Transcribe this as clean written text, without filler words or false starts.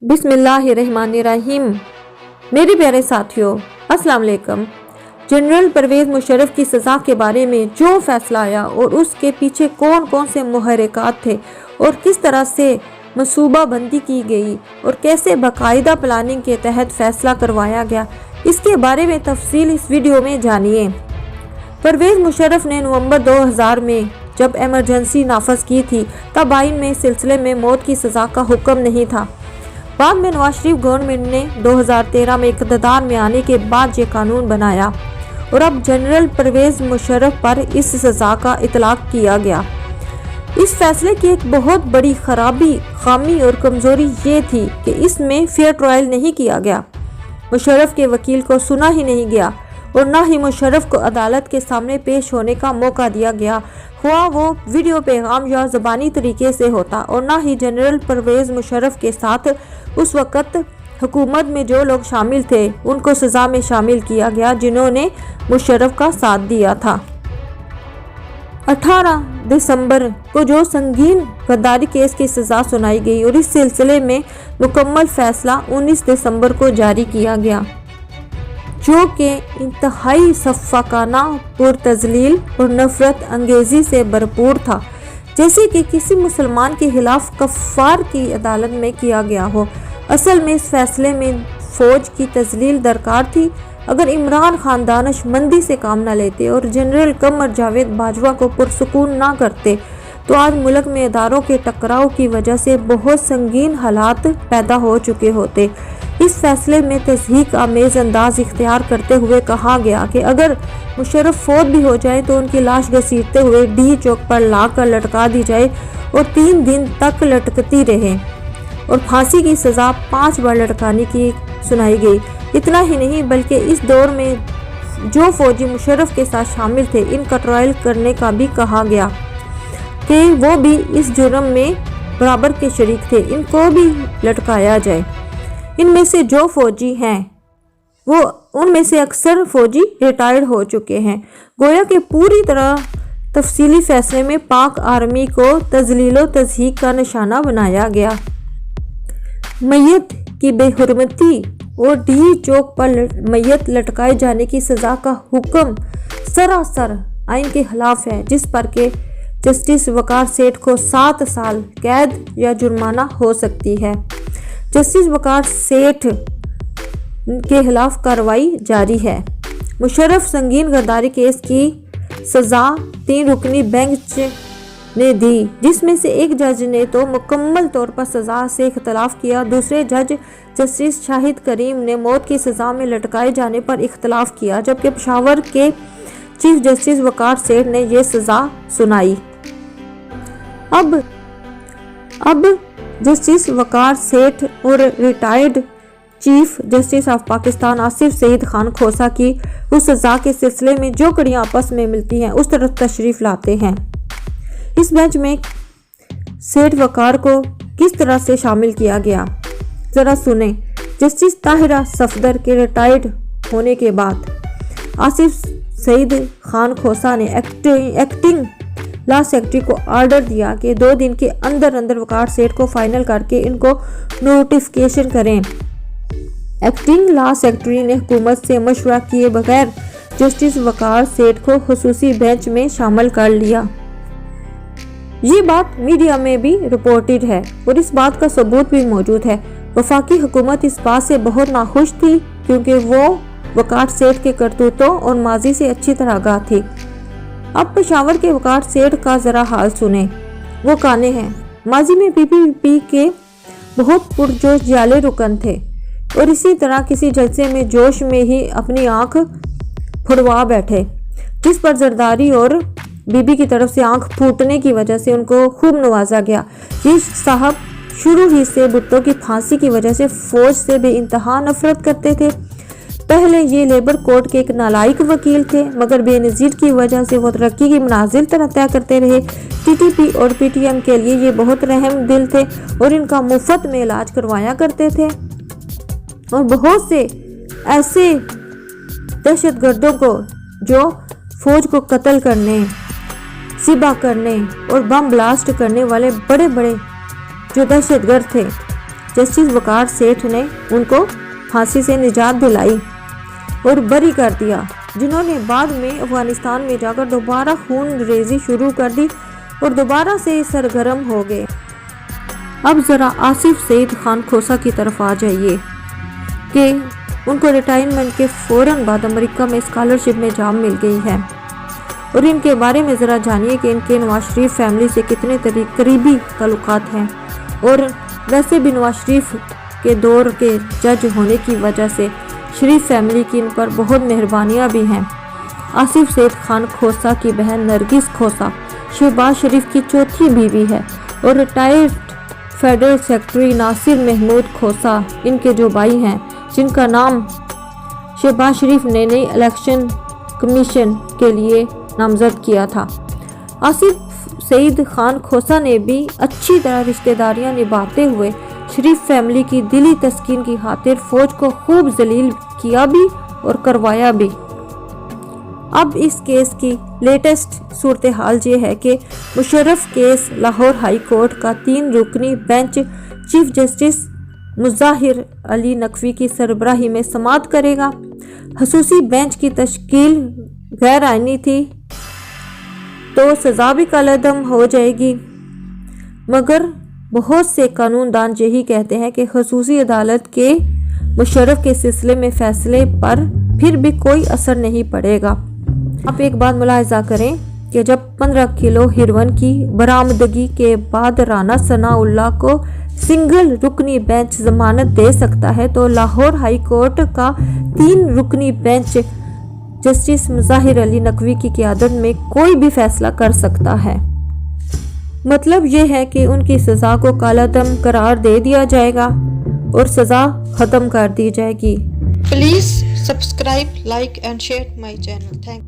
बिस्मिल्लाहिर्रहमानिर्रहीम। मेरे प्यारे साथियों, अस्सलाम वालेकुम। जनरल परवेज मुशर्रफ की सज़ा के बारे में जो फैसला आया और उसके पीछे कौन कौन से मुहर्रिकात थे और किस तरह से मंसूबा बंदी की गई और कैसे बाकायदा प्लानिंग के तहत फैसला करवाया गया, इसके बारे में तफसील इस वीडियो में जानिए। परवेज मुशर्रफ ने नवंबर 2000 में जब एमरजेंसी नाफज की थी तब आइन में इस सिलसिले में मौत की सज़ा का हुक्म नहीं था। बाद में नवाज शरीफ गवर्नमेंट ने 2013 में इक़्तिदार में आने के बाद ये कानून बनाया और अब जनरल परवेज मुशर्रफ पर इस सज़ा का इतलाक किया गया। इस फैसले की एक बहुत बड़ी खामी और कमज़ोरी ये थी कि इसमें फेयर ट्रायल नहीं किया गया। मुशर्रफ के वकील को सुना ही नहीं गया और न ही मुशर्रफ को अदालत के सामने पेश होने का मौका दिया गया, हुआ वो वीडियो पैगाम या ज़बानी तरीके से होता, और न ही जनरल परवेज मुशर्रफ के साथ उस वक़्त हुकूमत में जो लोग शामिल थे उनको सज़ा में शामिल किया गया जिन्होंने मुशर्रफ का साथ दिया था। 18 दिसंबर को जो संगीन गद्दारी केस की सज़ा सुनाई गई और इस सिलसिले में मुकम्मल फैसला 19 दिसंबर को जारी किया गया, जो कि इंतहाई सफ़ाकाना, पुरतज़लील और नफ़रत अंगेज़ी से भरपूर था, जैसे कि किसी मुसलमान के खिलाफ कफ़ार की अदालत में किया गया हो। असल में इस फैसले में फ़ौज की तज़लील दरकार थी। अगर इमरान खान दानिशमंदी से काम न लेते और जनरल कमर जावेद बाजवा को पुरसुकून ना करते तो आज मुल्क में इदारों के टकराव की वजह से बहुत संगीन हालात पैदा हो चुके होते। इस फैसले में तज़हीक आमेज़ अंदाज इख्तियार करते हुए कहा गया कि अगर मुशर्रफ फौत भी हो जाए तो उनकी लाश घसीटते हुए डी चौक पर लाकर लटका दी जाए और 3 दिन तक लटकती रहे और फांसी की सज़ा 5 बार लटकाने की सुनाई गई। इतना ही नहीं बल्कि इस दौर में जो फौजी मुशर्रफ के साथ शामिल थे इनका ट्रायल करने का भी कहा गया कि वो भी इस जुर्म में बराबर के शरीक थे, इनको भी लटकाया जाए। इनमें से जो फौजी हैं वो उनमें से अक्सर फौजी रिटायर्ड हो चुके हैं। गोया कि पूरी तरह तफसीली फैसले में पाक आर्मी को तज़लील व तज़हीक का निशाना बनाया गया। मैयत की बेहुरमती और डी चौक पर मैयत लटकाए जाने की सज़ा का हुक्म सरासर आइन के खिलाफ है, जिस पर के जस्टिस वकार सेठ को 7 साल कैद या जुर्माना हो सकती है। जस्टिस वकार सेठ के खिलाफ कार्रवाई जारी है। मुशर्रफ संगीन गद्दारी केस की सज़ा 3 रुकनी बेंच ने दी, जिसमें से एक जज ने तो मुकम्मल तौर पर सज़ा से इख्तलाफ किया। दूसरे जज जस्टिस शाहिद करीम ने मौत की सज़ा में लटकाए जाने पर इख्तलाफ किया, जबकि पेशावर के चीफ जस्टिस वकार सेठ ने यह सज़ा सुनाई। अब जस्टिस वकार सेठ और retired chief justice of Pakistan Asif Saeed Khan Khosa की उस सज़ा के सिलसिले में जो कड़ियाँ आपस में मिलती हैं उस तरफ तशरीफ़ लाते हैं। इस बेंच में सेठ वकार को किस तरह से शामिल किया गया, ज़रा सुने। जस्टिस ताहिरा सफदर के रिटायर्ड होने के बाद आसिफ सईद खान खोसा ने एक्टिंग लॉ सेक्रेटरी को ऑर्डर दिया कि 2 दिन के अंदर वकार सेठ को फाइनल करके इनको नोटिफिकेशन करें। एक्टिंग लॉ सेक्रेटरी ने हुकूमत से मशवरा किए बगैर जस्टिस वकार सेठ को खुसूसी बेंच में शामिल कर लिया। ये बात मीडिया में भी रिपोर्टेड है और इस बात का सबूत भी मौजूद है। वफाकी हुकूमत इस बात से बहुत नाखुश थी क्योंकि वो वकार सेठ के करतूतों और माजी से अच्छी तरह आगाह थी। अब पेशावर के वकार सेठ का ज़रा हाल सुने। वो काने हैं, माजी में पीपीपी के बहुत पुरजोश जाले रुकन थे और इसी तरह किसी जलसे में जोश में ही अपनी आंख फुड़वा बैठे, जिस पर जरदारी और बीबी की तरफ से आंख फूटने की वजह से उनको खूब नवाजा गया। ये साहब शुरू ही से भुट्टो की फांसी की वजह से फौज से बेइंतहा नफरत करते थे। पहले ये लेबर कोर्ट के एक नालायक वकील थे, मगर बेनज़ीर की वजह से वो तरक्की की मनाजिल तय करते रहे। टीटीपी और पीटीएम के लिए ये बहुत रहम दिल थे और इनका मुफ्त में इलाज करवाया करते थे और बहुत से ऐसे दहशतगर्दों को जो फौज को कत्ल करने, सिबा करने और बम ब्लास्ट करने वाले बड़े बड़े जो दहशतगर्द थे जस्टिस वकार सेठ ने उनको फांसी से निजात दिलाई और बरी कर दिया, जिन्होंने बाद में अफगानिस्तान में जाकर दोबारा खून रेजी शुरू कर दी और दोबारा से सरगर्म हो गए। अब ज़रा आसिफ सईद खान खोसा की तरफ आ जाइए कि उनको रिटायरमेंट के फ़ौरन बाद अमेरिका में स्कॉलरशिप में जॉब मिल गई है, और इनके बारे में ज़रा जानिए कि इनके नवाज शरीफ फैमिली से कितने करीबी ताल्लुकात हैं, और वैसे भी नवाज शरीफ के दौर के जज होने की वजह से शरीफ फैमिली की इन पर बहुत मेहरबानियाँ भी हैं। आसिफ सईद खान खोसा की बहन नरगिस खोसा शहबाज शरीफ की चौथी बीवी है, और retired federal secretary Nasir Mahmood Khosa इनके जो भाई हैं, जिनका नाम शहबाज शरीफ ने नई इलेक्शन कमीशन के लिए नामजद किया था। आसिफ सईद खान खोसा ने भी अच्छी तरह रिश्तेदारियां निभाते हुए शरीफ फैमिली की दिली तस्कीन की खातिर फौज को खूब जलील किया भी और करवाया भी। अब इस केस की लेटेस्ट सूरत हाल ये है कि Musharraf case Lahore high court का 3 रुकनी bench chief justice Mazahir Ali Naqvi की सरबराही में समाअत करेगा। खसूसी बेंच की तश्कील गैर आईनी थी तो सज़ा भी कलअदम हो जाएगी, मगर बहुत से कानूनदान यही कहते हैं कि खसूसी अदालत के मुशर्रफ के सिलसिले में फ़ैसले पर फिर भी कोई असर नहीं पड़ेगा। आप एक बात मुलाहिज़ा करें कि जब 15 किलो हेरोइन की बरामदगी के बाद राना सनाउल्लाह को सिंगल रुकनी बेंच जमानत दे सकता है, तो लाहौर हाई कोर्ट का 3 रुकनी बेंच जस्टिस मुज़ाहिर अली नकवी की क़यादत में कोई भी फैसला कर सकता है। मतलब ये है कि उनकी सज़ा को कालादम करार दे दिया जाएगा और सज़ा ख़त्म कर दी जाएगी। Please subscribe, like and share my channel. Thank